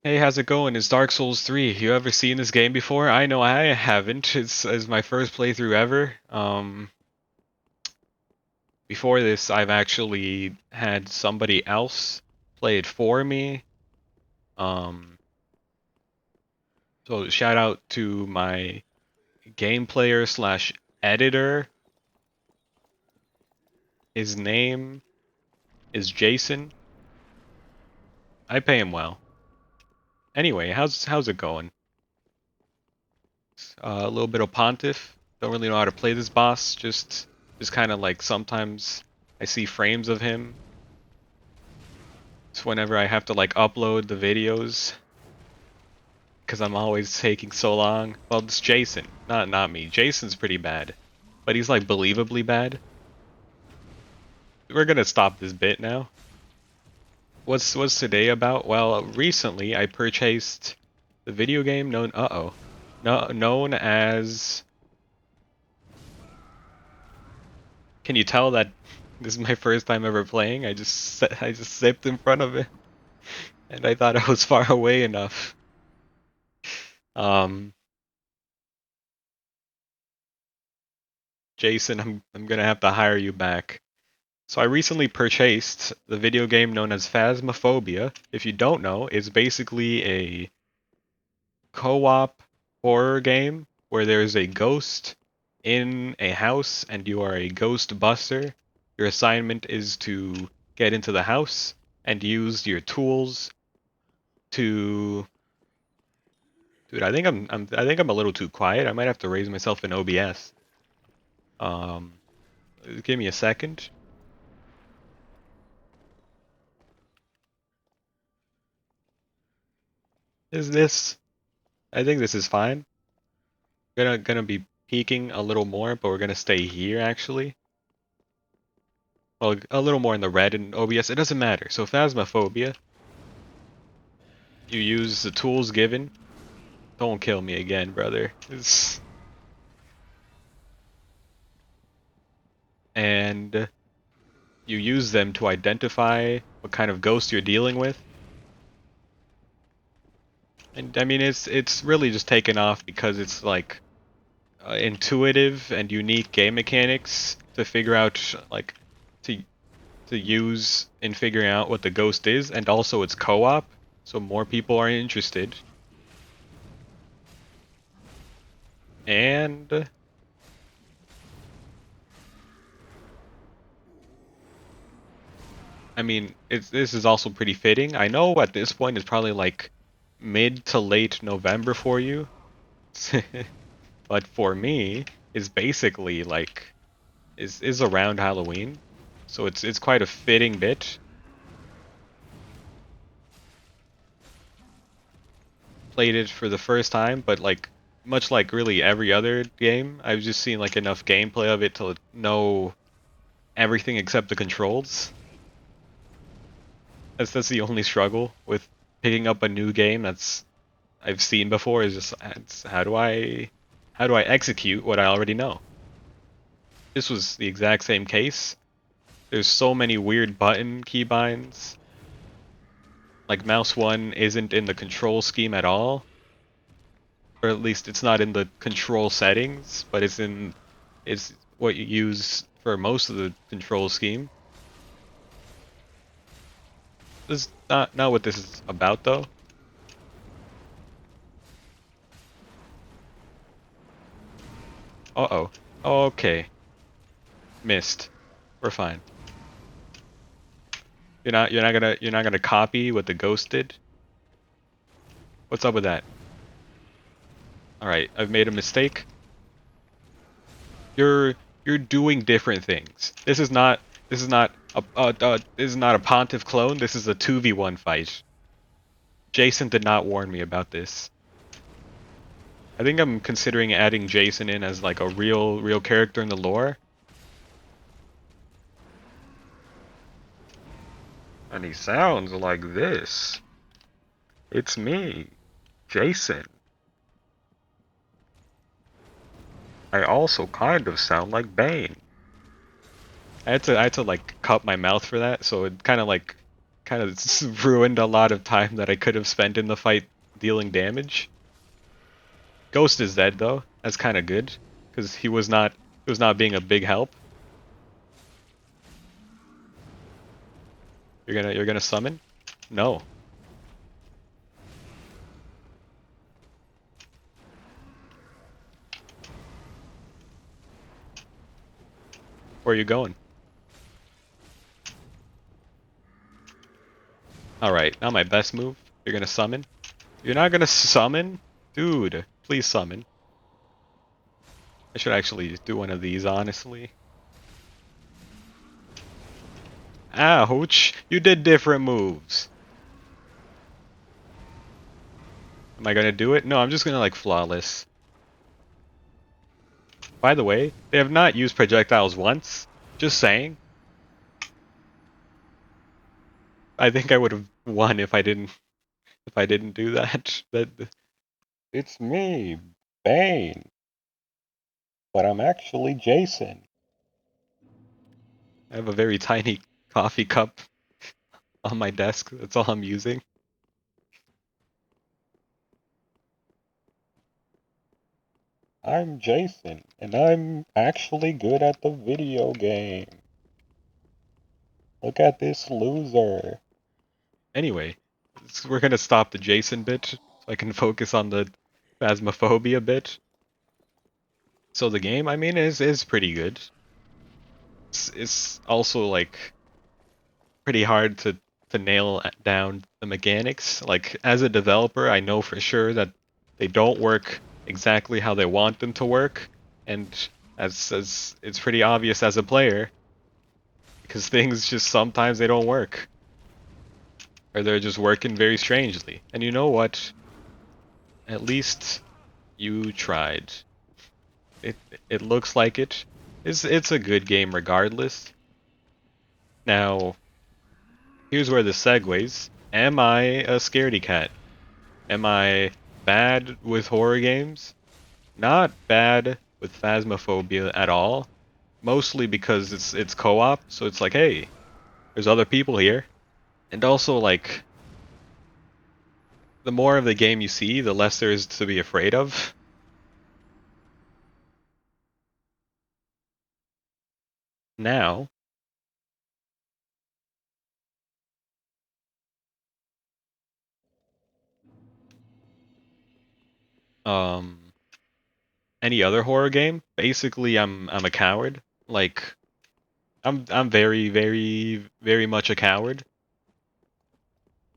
Hey, how's it going? It's Dark Souls 3. You ever seen this game before? I know I haven't. It's my first playthrough ever. Before this, I've actually had somebody else play it for me. Um, so shout out to my game player slash editor. His name is Jason. I pay him well. Anyway, how's it going? A little bit of Pontiff. Don't really know how to play this boss. Just kind of like sometimes I see frames of him. It's whenever I have to like upload the videos because I'm always taking so long. Well, it's Jason, not me. Jason's pretty bad, but he's like believably bad. We're gonna stop this bit now. What's today about? Well, recently I purchased the video game known no, known as. Can you tell that this is my first time ever playing? I just zipped in front of it, and I thought I was far away enough. Um, Jason, I'm gonna have to hire you back. So I recently purchased the video game known as Phasmophobia. If you don't know, it's basically a co-op horror game where there's a ghost in a house and you are a ghost buster. Your assignment is to get into the house and use your tools to. Dude, I think I'm a little too quiet. I might have to raise myself in OBS. Um, give me a second. Is this? I think this is fine. Gonna be peaking a little more, but we're gonna stay here actually. Well, a little more in the red in OBS. It doesn't matter. So Phasmophobia, you use the tools given. Don't kill me again, brother. And you use them to identify what kind of ghost you're dealing with. And I mean, it's really just taken off because it's like intuitive and unique game mechanics to figure out like to to use in figuring out what the ghost is, and also it's co-op, so more people are interested. And I mean, this is also pretty fitting. I know at this point it's probably like mid to late November for you, but for me, it's basically like is around Halloween, so it's quite a fitting bit. Played it for the first time, but like much like really every other game, I've just seen like enough gameplay of it to know everything except the controls. That's the only struggle with picking up a new game that's I've seen before is just how do I execute what I already know? This was the exact same case. There's so many weird button keybinds. Like mouse 1 isn't in the control scheme at all. Or at least it's not in the control settings, but it's what you use for most of the control scheme. This is not what this is about though. Uh-oh. Okay. Missed. We're fine. You're not gonna copy what the ghost did? What's up with that? Alright, I've made a mistake. You're you're doing different things. This is not a Pontiff clone, this is a 2v1 fight. Jason did not warn me about this. I think I'm considering adding Jason in as like a real character in the lore. And he sounds like this. It's me, Jason. I also kind of sound like Bane. I had to like cup my mouth for that, so it kind of like kind of ruined a lot of time that I could have spent in the fight dealing damage. Ghost is dead though. That's kind of good because he was not being a big help. You're gonna summon? No. Where are you going? Alright, now my best move. You're gonna summon? You're not gonna summon? Dude, please summon. I should actually do one of these, honestly. Ouch! You did different moves. Am I gonna do it? No, I'm just gonna like flawless. By the way, they have not used projectiles once. Just saying. I think I would have won if I didn't do that. That it's me, Bane, but I'm actually Jason. I have a very tiny coffee cup on my desk. That's all I'm using. I'm Jason, and I'm actually good at the video game. Look at this loser. Anyway, we're gonna stop the Jason bit so I can focus on the Phasmophobia bit. So the game, I mean, is pretty good. It's also like pretty hard to nail down the mechanics. Like as a developer, I know for sure that they don't work exactly how they want them to work, and as it's pretty obvious as a player because things just sometimes they don't work or they're just working very strangely. And you know what? At least you tried. It it looks like it. It's a good game regardless. Now, here's where this segues. Am I a scaredy cat? Am I bad with horror games? Not bad with Phasmophobia at all. Mostly because it's co-op, so it's like, hey, there's other people here. And also like the more of the game you see, the less there is to be afraid of. Now, um any other horror game, basically I'm a coward. Like I'm very, very, very much a coward.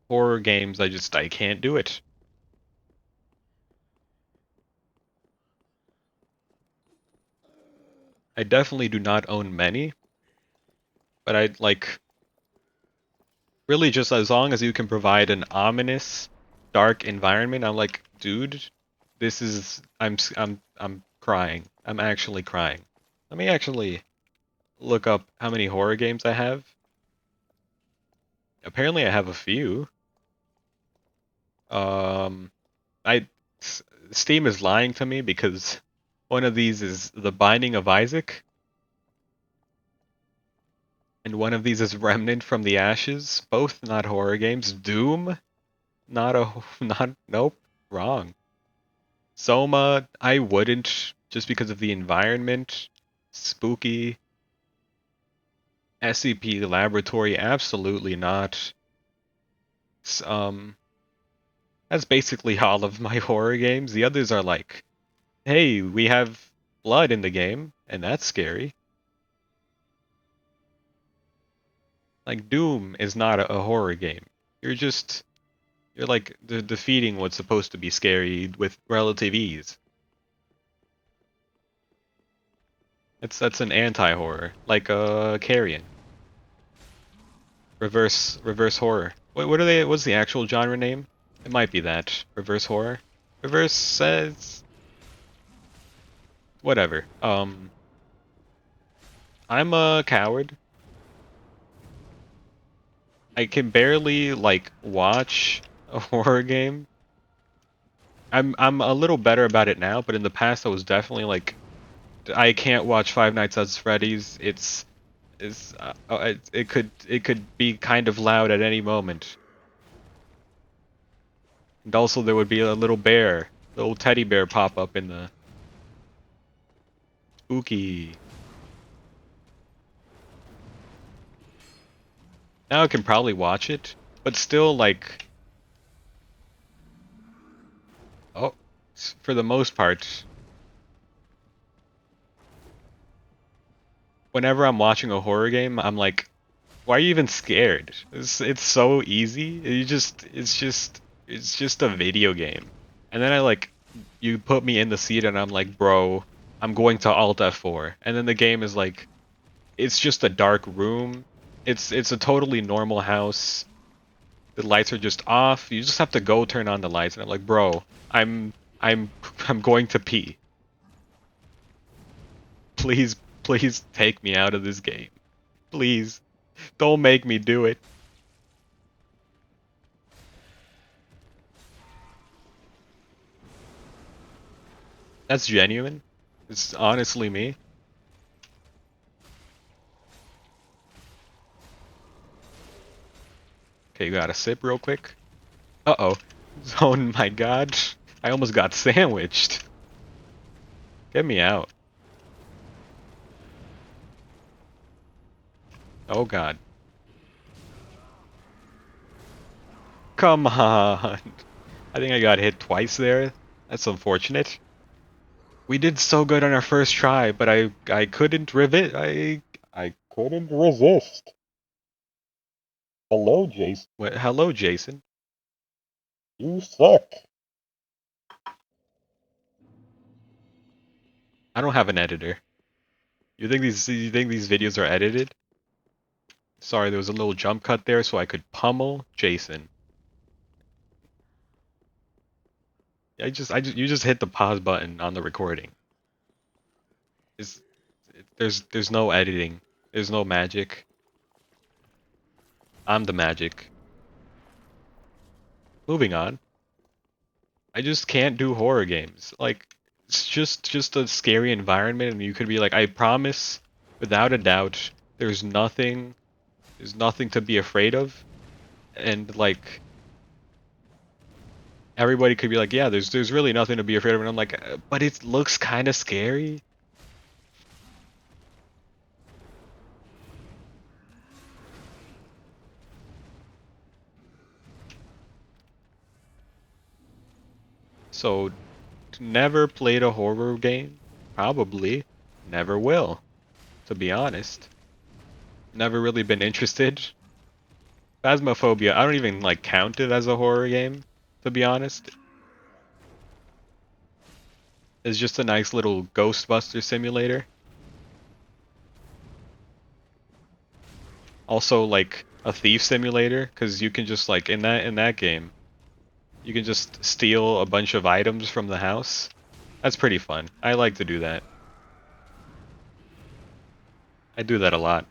Horror games, I can't do it. I definitely do not own many, but I like really just as long as you can provide an ominous, dark environment, I'm like, dude, this is I'm crying. I'm actually crying. Let me actually look up how many horror games I have. Apparently I have a few. Um I Steam is lying to me because one of these is The Binding of Isaac, and one of these is Remnant from the Ashes. Both not horror games. Doom, not a not nope, wrong. Soma, I wouldn't just because of the environment. Spooky. SCP Laboratory, absolutely not. S- Um, that's basically all of my horror games. The others are like, hey, we have blood in the game, and that's scary. Like Doom is not a horror game. You're like defeating what's supposed to be scary with relative ease. That's an anti-horror, like Carrion. Reverse horror. What are they? What's the actual genre name? It might be that reverse horror. Reverse says whatever. I'm a coward. I can barely like watch a horror game. I'm a little better about it now, but in the past I was definitely like I can't watch Five Nights at Freddy's. is it could be kind of loud at any moment. And also there would be a little teddy bear pop up in the spooky. Now I can probably watch it, but still like oh, for the most part, whenever I'm watching a horror game, I'm like, why are you even scared? It's so easy. It's just a video game. And then you put me in the seat and I'm like, bro, I'm going to Alt F4. And then the game is like, it's just a dark room. It's a totally normal house. The lights are just off. You just have to go turn on the lights. And I'm like, bro, I'm I'm going to pee. Please, please take me out of this game. Please. Don't make me do it. That's genuine. It's honestly me. Okay, you gotta sip real quick. Uh-oh. Oh my god. I almost got sandwiched. Get me out. Oh god. Come on. I think I got hit twice there. That's unfortunate. We did so good on our first try, but I couldn't I couldn't resist. Hello, Jason. What, hello, Jason. You suck. I don't have an editor. You think these videos are edited? Sorry, there was a little jump cut there so I could pummel Jason. You just hit the pause button on the recording. It's, there's no editing. There's no magic. I'm the magic. Moving on. I just can't do horror games. Like, it's just a scary environment, and you could be like, I promise, without a doubt, there's nothing to be afraid of, and like everybody could be like, yeah, there's really nothing to be afraid of, and I'm like, but it looks kind of scary. So, never played a horror game? Probably. Never will, to be honest. Never really been interested. Phasmophobia, I don't even like count it as a horror game, to be honest. It's just a nice little Ghostbuster simulator. Also like a thief simulator, because you can just like in that game, you can just steal a bunch of items from the house. That's pretty fun. I like to do that. I do that a lot.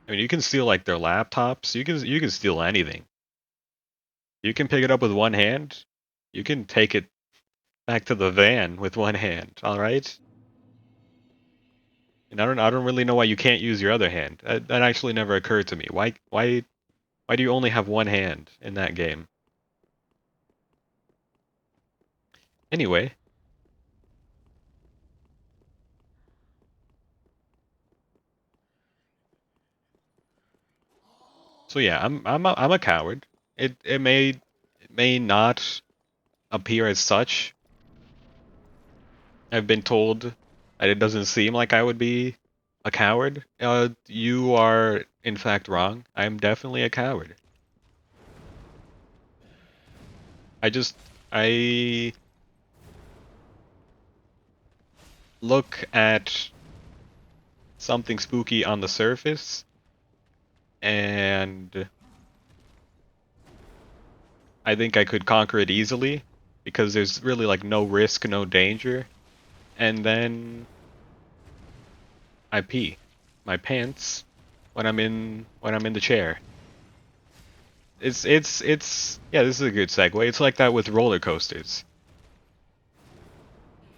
I mean, you can steal like their laptops. You can steal anything. You can pick it up with one hand. You can take it back to the van with one hand. All right. And I don't really know why you can't use your other hand. That actually never occurred to me. Why do you only have one hand in that game? Anyway, so yeah, I'm a coward. It may not appear as such. I've been told that it doesn't seem like I would be a coward. You are in fact wrong. I'm definitely a coward. I look at something spooky on the surface and I think I could conquer it easily because there's really like no risk, no danger. And then I pee my pants when I'm in the chair. It's yeah, this is a good segue. It's like that with roller coasters.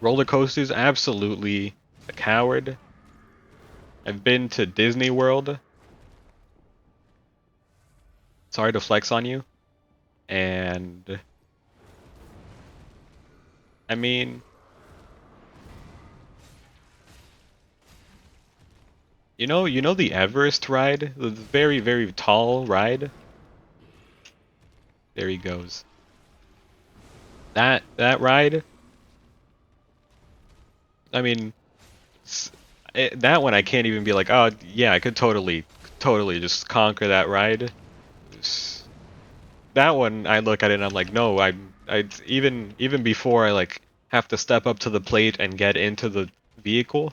Roller coasters absolutely a coward. I've been to Disney World. Sorry to flex on you. And I mean, you know the Everest ride? The very, very tall ride? There he goes. That ride, I mean, that one I can't even be like, oh yeah, I could totally just conquer that ride. That one I look at it and I'm like, no, I even before I like have to step up to the plate and get into the vehicle,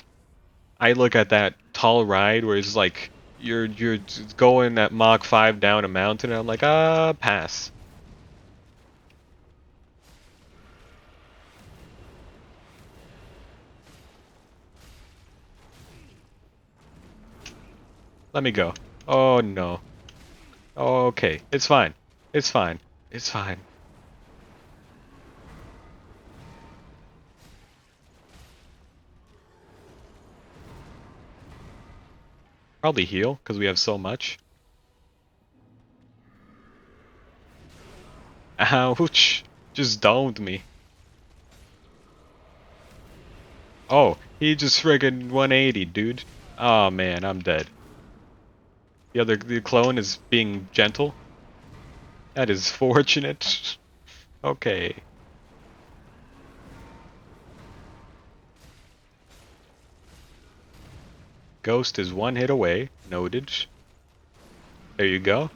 I look at that tall ride where it's like you're going at Mach 5 down a mountain and I'm like, pass. Let me go. Oh no. Okay, it's fine. It's fine. It's fine. Probably heal because we have so much. Ouch. Just domed me. Oh, he just friggin' 180, dude. Oh man, I'm dead. The clone is being gentle. That is fortunate. Okay. Ghost is one hit away. Noted. There you go.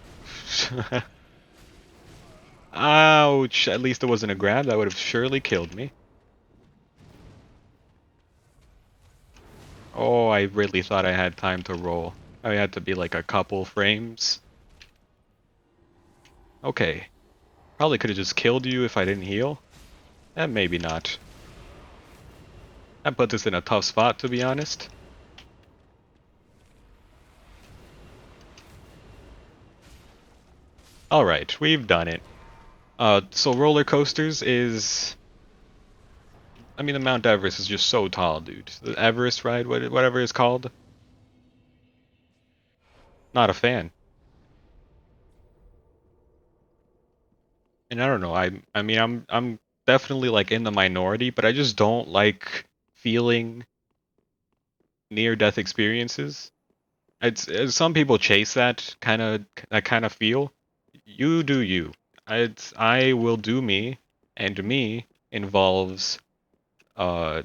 Ouch. At least it wasn't a grab. That would have surely killed me. Oh, I really thought I had time to roll. I had to be like a couple frames. Okay. Probably could have just killed you if I didn't heal. And maybe not. That puts us in a tough spot, to be honest. Alright, we've done it. So roller coasters is... I mean, the Mount Everest is just so tall, dude. The Everest ride, whatever it's called. Not a fan. And I don't know, I mean, I'm definitely like in the minority, but I just don't like feeling near-death experiences. Some people chase that kind of feel. You do you. I will do me, and me involves uh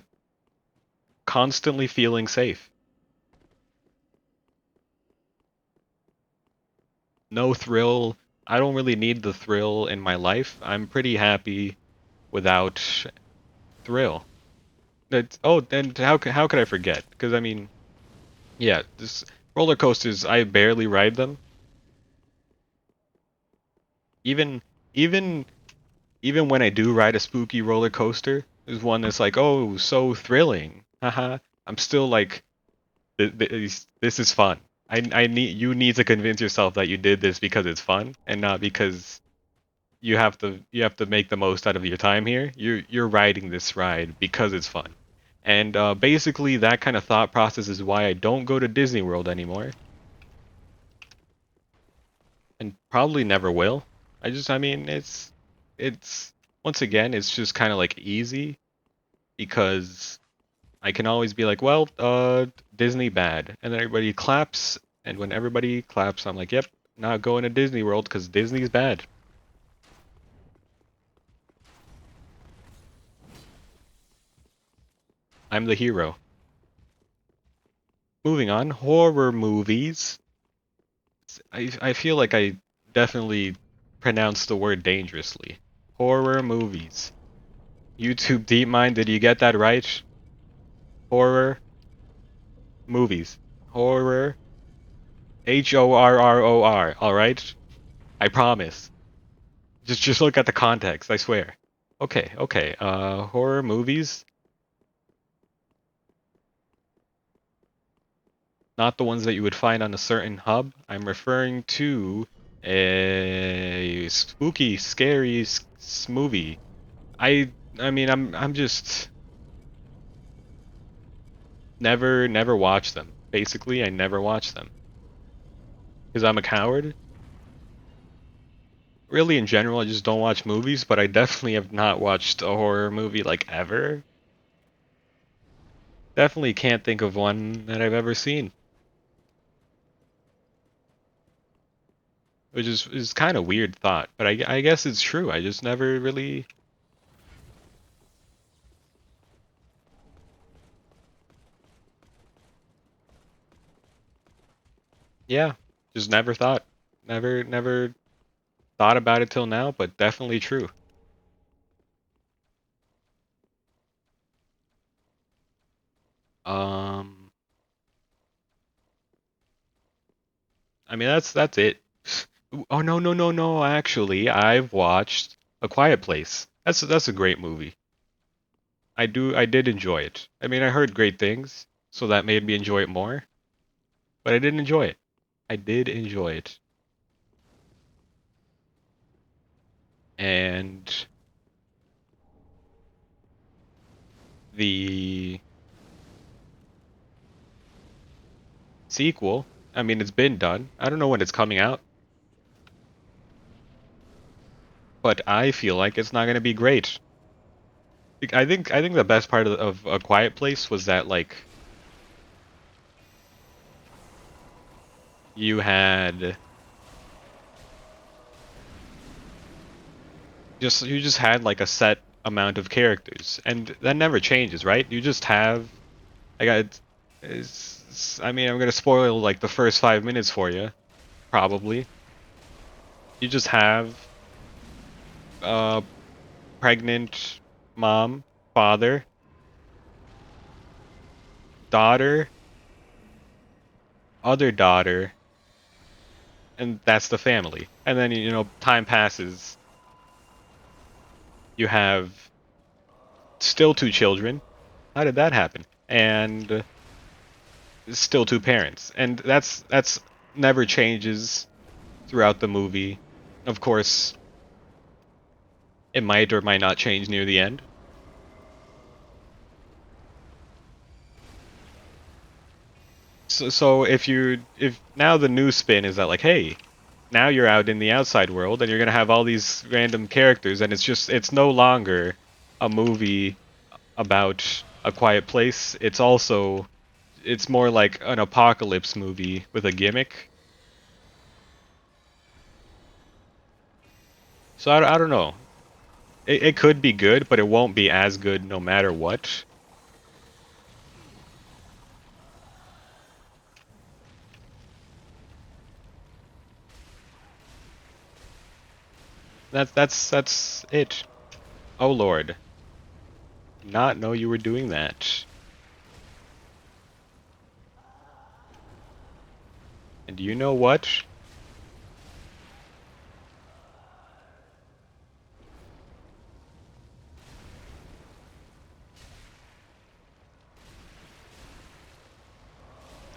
constantly feeling safe. No thrill. I don't really need the thrill in my life. I'm pretty happy without thrill. And how could I forget? Because I mean, yeah, this roller coasters, I barely ride them. Even even even when I do ride a spooky roller coaster, there's one that's like, oh, so thrilling. Haha. I'm still like, this is fun. I need you need to convince yourself that you did this because it's fun and not because you have to make the most out of your time here. You're riding this ride because it's fun. And basically that kind of thought process is why I don't go to Disney World anymore. And probably never will. I mean, it's once again, it's just kind of like easy because I can always be like, well, Disney bad, and then everybody claps, and when everybody claps, I'm like, yep, not going to Disney World because Disney's bad. I'm the hero. Moving on, horror movies. I feel like I definitely pronounced the word dangerously. Horror movies. YouTube DeepMind, did you get that right? Horror movies. Horror. HORROR. All right. I promise. Just look at the context. I swear. Okay. Okay. Horror movies. Not the ones that you would find on a certain hub. I'm referring to a spooky, scary movie. I mean, I'm just Never watch them. Basically, I never watch them because I'm a coward. Really, in general, I just don't watch movies, but I definitely have not watched a horror movie like ever. Definitely can't think of one that I've ever seen, which is kind of weird thought, but I guess it's true. I just never really, yeah, just never thought, never thought about it till now, but definitely true. Um, I mean that's it. Oh no, actually, I've watched A Quiet Place. That's a great movie. I did enjoy it. I mean, I heard great things, so that made me enjoy it more, but I did enjoy it. I did enjoy it. And the sequel, I mean, it's been done. I don't know when it's coming out, but I feel like it's not going to be great. I think the best part of A Quiet Place was that like you had you just had like a set amount of characters, and that never changes, right? You just have I got I mean, I'm gonna spoil like the first 5 minutes for you, probably. You just have a pregnant mom, father, daughter, other daughter, and that's the family. And then time passes. You have still two children. How did that happen? And still two parents. And that's never changes throughout the movie. Of course, it might or might not change near the end. So if now the new spin is that like, hey, now you're out in the outside world and you're gonna have all these random characters, and it's no longer a movie about a quiet place. It's more like an apocalypse movie with a gimmick. So I don't know. It could be good, but it won't be as good no matter what. That's it. Oh Lord, not know you were doing that. And you know what?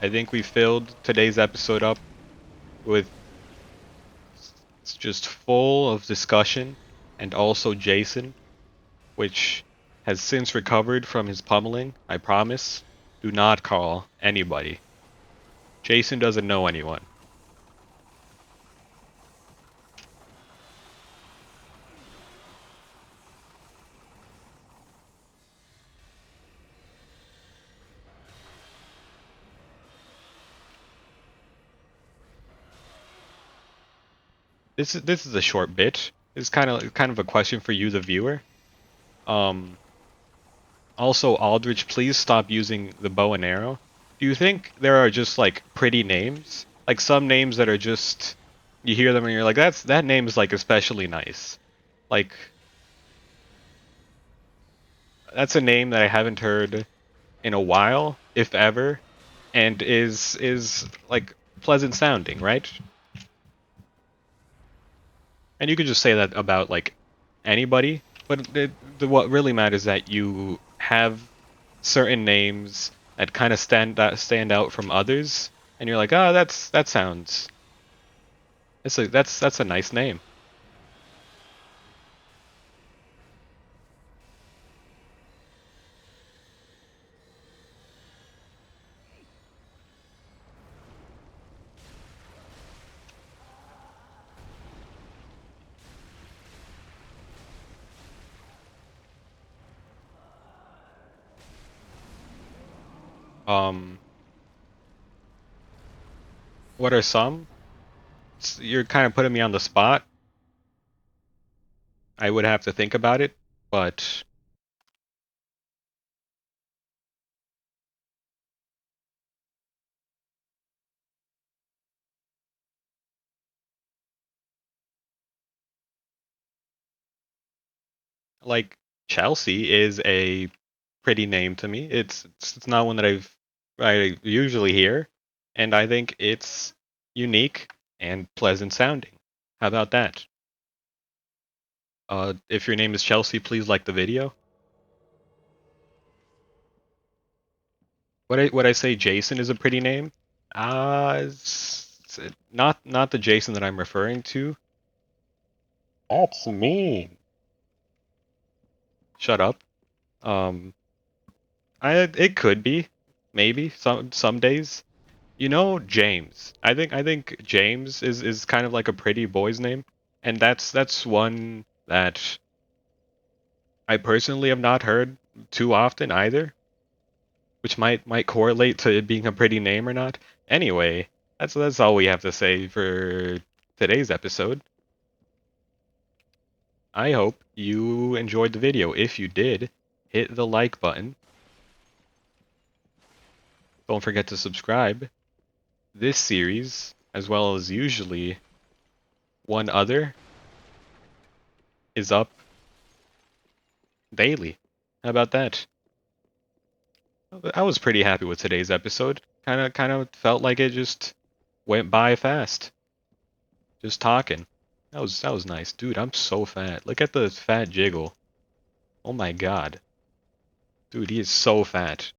I think we filled today's episode up with just full of discussion, and also Jason, which has since recovered from his pummeling. I promise. Do not call anybody. Jason doesn't know anyone. This is a short bit. It's kind of a question for you, the viewer. Um, Also, Aldrich, please stop using the bow and arrow. Do you think there are just like pretty names? Like some names that are just you hear them and you're like, that name is like especially nice. Like that's a name that I haven't heard in a while, if ever, and is like pleasant sounding, right? And you could just say that about like anybody, but what really matters is that you have certain names that kind of stand out from others, and you're like, oh, that sounds that's a nice name. Um, what are some? You're kind of putting me on the spot. I would have to think about it, but like Chelsea is a pretty name to me. It's not one that I usually hear, and I think it's unique and pleasant sounding. How about that? If your name is Chelsea, please like the video. Would I say Jason is a pretty name? It's not the Jason that I'm referring to. That's mean. Shut up. Um, it could be, maybe some days. You know, James. I think James is kind of like a pretty boy's name, and that's one that I personally have not heard too often either, which might correlate to it being a pretty name or not. Anyway, that's all we have to say for today's episode. I hope you enjoyed the video. If you did, hit the like button. Don't forget to subscribe. This series, as well as usually one other, is up daily. How about that? I was pretty happy with today's episode. Kind of felt like it just went by fast. Just talking. That was nice. Dude, I'm so fat. Look at the fat jiggle. Oh my god. Dude, he is so fat.